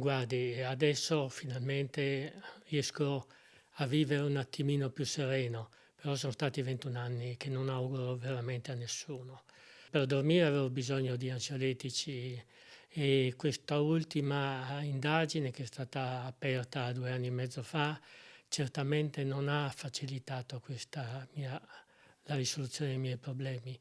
Guardi, adesso finalmente riesco a vivere un attimino più sereno, però sono stati 21 anni che non auguro veramente a nessuno. Per dormire avevo bisogno di ansiolitici e questa ultima indagine, che è stata aperta 2 anni e mezzo fa, certamente non ha facilitato la risoluzione dei miei problemi.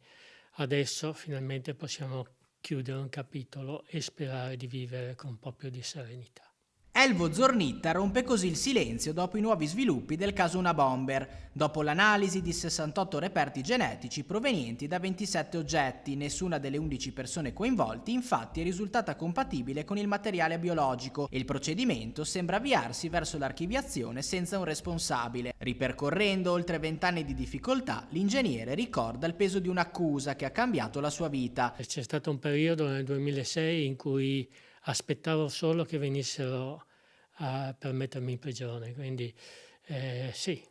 Adesso finalmente possiamo chiudere un capitolo e sperare di vivere con un po' più di serenità. Elvo Zornitta rompe così il silenzio dopo i nuovi sviluppi del caso Unabomber. Dopo l'analisi di 68 reperti genetici provenienti da 27 oggetti, nessuna delle 11 persone coinvolti infatti è risultata compatibile con il materiale biologico e il procedimento sembra avviarsi verso l'archiviazione senza un responsabile. Ripercorrendo oltre 20 anni di difficoltà, l'ingegnere ricorda il peso di un'accusa che ha cambiato la sua vita. C'è stato un periodo nel 2006 in cui aspettavo solo che venissero per mettermi in prigione, quindi sì,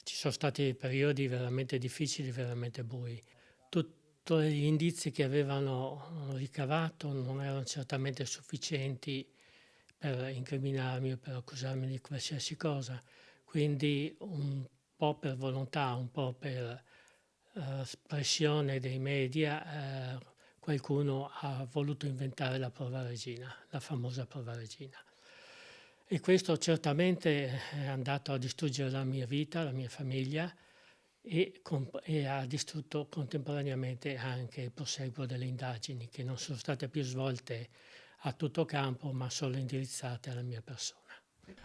ci sono stati periodi veramente difficili, veramente bui. Tutti gli indizi che avevano ricavato non erano certamente sufficienti per incriminarmi o per accusarmi di qualsiasi cosa, quindi un po' per volontà, un po' per pressione dei media, qualcuno ha voluto inventare la prova regina, la famosa prova regina. E questo certamente è andato a distruggere la mia vita, la mia famiglia e ha distrutto contemporaneamente anche il proseguo delle indagini, che non sono state più svolte a tutto campo ma solo indirizzate alla mia persona.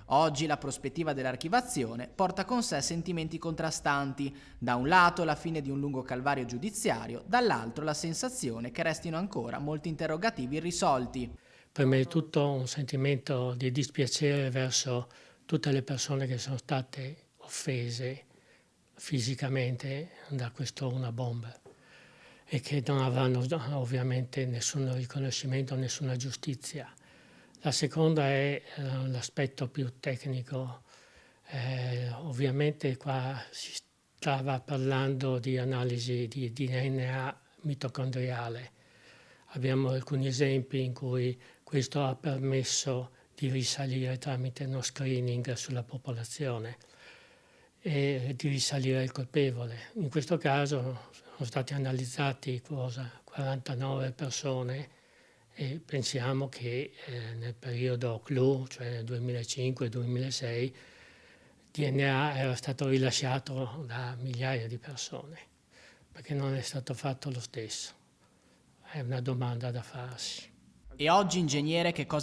Oggi la prospettiva dell'archivazione porta con sé sentimenti contrastanti. Da un lato la fine di un lungo calvario giudiziario, dall'altro la sensazione che restino ancora molti interrogativi irrisolti. Prima di tutto un sentimento di dispiacere verso tutte le persone che sono state offese fisicamente da questo Unabomber e che non avranno ovviamente nessun riconoscimento, nessuna giustizia. La seconda è l'aspetto più tecnico. Ovviamente qua si stava parlando di analisi di DNA mitocondriale. Abbiamo alcuni esempi in cui questo ha permesso di risalire tramite uno screening sulla popolazione e di risalire al colpevole. In questo caso sono stati analizzati 49 persone e pensiamo che nel periodo clou, cioè nel 2005-2006, DNA era stato rilasciato da migliaia di persone, perché non è stato fatto lo stesso. È una domanda da farsi. E oggi, ingegnere, che cosa